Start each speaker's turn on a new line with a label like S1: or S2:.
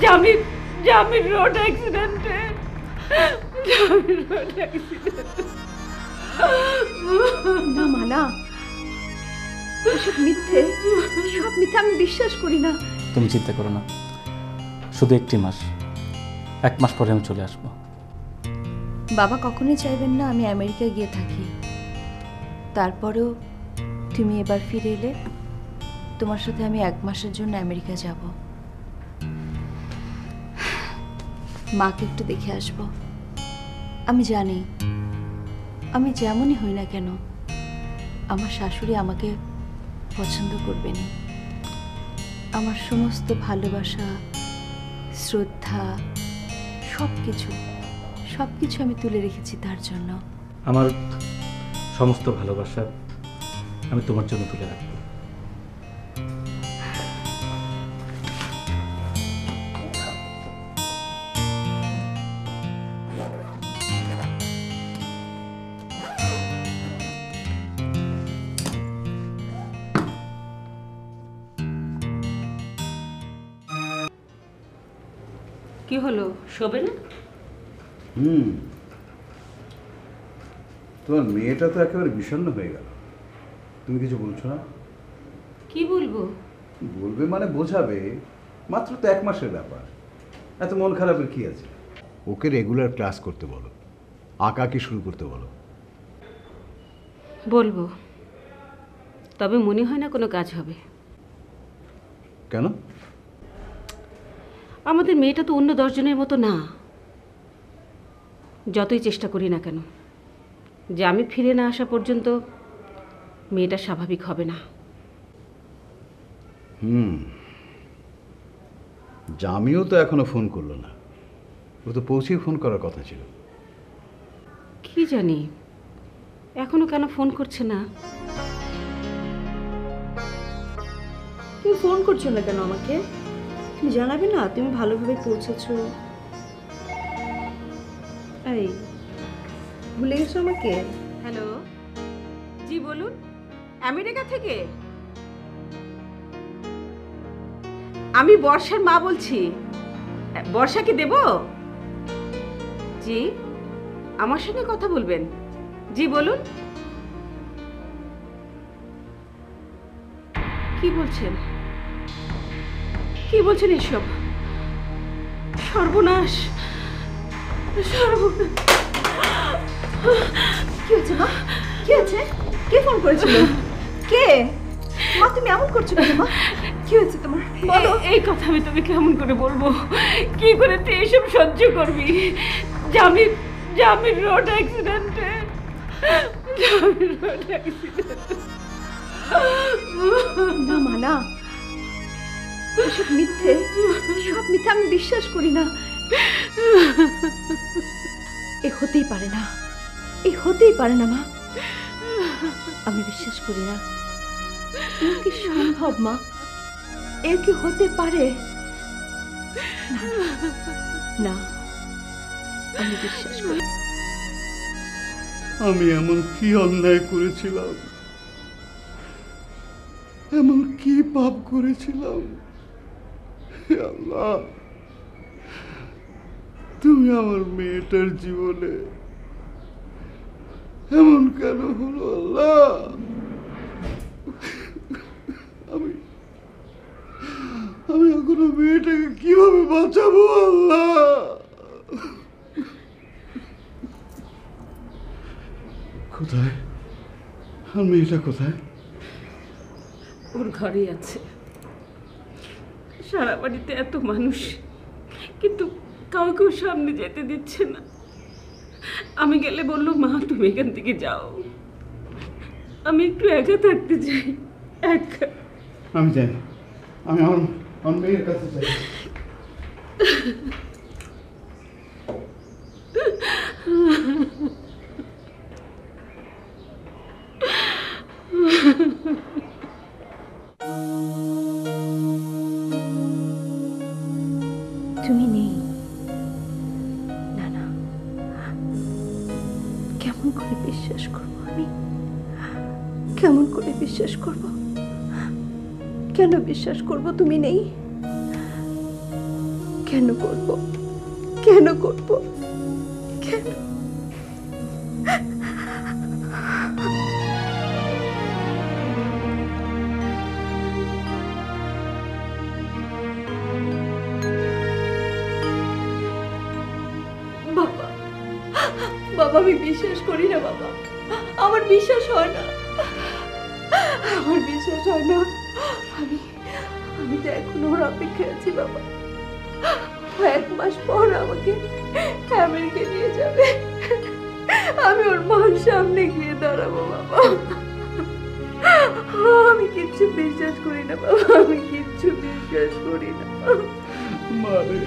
S1: Jamir Jamir road অ্যাক্সিডেন্টে। Jamir road অ্যাক্সিডেন্টে।
S2: না মা না, এসব মিথ্যে, সব মিথ্যে, আমি বিশ্বাস করি না।
S3: তুমি চিন্তা করো না, শুধু একটি মাস, 1 মাস পরে আমি চলে আসবো।
S2: বাবা কখনোই চাইবেন না আমি আমেরিকা গিয়ে থাকি। তারপরেও তুমি এবার ফিরে এলে তোমার সাথে আমি 1 মাসের জন্য আমেরিকা যাব। মাকে একটু দেখে আসব। আমি জানি আমি যেমনই হই না কেন আমার শাশুড়ি আমাকে পছন্দ করবেন। আমার সমস্ত ভালোবাসা, শ্রদ্ধা, সব কিছু আমি তুলে রেখেছি তার জন্য।
S3: আমার সমস্ত ভালোবাসা আমি তোমার জন্য তুলে রাখবো।
S1: কি হলো, শোবে না?
S4: তোমার মেয়েটা তো একেবারে বিষণ্ণ হয়ে গেল। তুমি কিছু বলছো না?
S1: কি বলবো?
S4: বলবে মানে বোঝাবে, মাত্র তো 1 মাসের ব্যাপার, এত মন খারাপের কি আছে? ওকে রেগুলার ক্লাস করতে বলো, আঁকাকে শুরু করতে বলো।
S1: বলবো, তবে মনে হয় না কোনো কাজ হবে।
S4: কেন?
S1: আমাদের মেয়েটা তো অন্য 10 জনের মতো না। যতই চেষ্টা করি না কেন, যে আমি ফিরে না আসা পর্যন্ত মেয়েটা স্বাভাবিক হবে না।
S4: জামিও তো এখনো ফোন করলো না, ও তো পৌঁছেই ফোন করার কথা ছিল।
S1: কি জানি এখনো কেন ফোন করছে না।
S2: তুমি ফোন করছো না কেন আমাকে? তুমি জানাবে না তুমি ভালোভাবে পৌঁছেছো? এই ভুলে গেছো আমাকে?
S1: হ্যালো, জি বলুন। আমেরিকা থেকে আমি বর্ষার মা বলছি। বর্ষাকে দেব? জি, আমার সঙ্গে কথা বলবেন। জি বলুন। কি বলছেন, কি বলছেন এসব? সর্বনাশ, সর্বনাশ।
S2: কি হয়েছে মা? কি হয়েছে? কে ফোন করেছিল? কে? মা তুমি এমন করছো কেন মা? কি হয়েছে তোমার? বলো।
S1: এই কথা আমি তোকে কেমন করে বলবো? কি করে তুই এসব সহ্য করবি? জামির জামির রোড অ্যাক্সিডেন্টে। জামির রোড অ্যাক্সিডেন্টে।
S2: না মা না, এসব মিথ্যে, সব মিথ্যে, আমি বিশ্বাস করি না। এ হতেই পারে না, এ হতেই পারে না মা, আমি বিশ্বাস করি না। এ কি সম্ভব মা? এ কি হতে পারে? না, আমি বিশ্বাস করি।
S4: আমি এমন কি অন্যায় করেছিলাম, এমন কি পাপ করেছিলাম? হে আল্লাহ, তুমি আমার মেয়েটার জীবনে এমন কেন হলো? আল্লাহ, আমি আমি এখনো মেয়েটাকে কিভাবে বাঁচাবো? আল্লাহ, কোথায় আর মেয়েটা কোথায়?
S1: ওর ঘরেই আছে। সারা বাড়িতে এত মানুষ, কিন্তু কাউকেও সামনে যেতে দিচ্ছে না। আমি গেলে বললো, মা তুমি এখান থেকে যাও, আমি একটু একা থাকতে চাই, একা।
S4: আমি জানি, আমি আমার মেয়ের কাছে যাই।
S2: তুমি নেই? না না, কেমন করে বিশ্বাস করবো আমি? কেমন করে বিশ্বাস করব? কেন বিশ্বাস করব তুমি নেই? কেন করব? কেন করব? কেন? বাবা, বাবা আমি বিশ্বাস করি না বাবা, আমার বিশ্বাস হয় না, আমার বিশ্বাস হয় না। আমি আমি তো এখন ওর অপেক্ষায় আছি বাবা। ও 1 মাস পর আমাকে আমেরিকা নিয়ে যাবে, আমি ওর মার সামনে গিয়ে দাঁড়াবো বাবা। আমি কিচ্ছু বিশ্বাস করি না বাবা, আমি কিচ্ছু বিশ্বাস করি না।
S4: মানে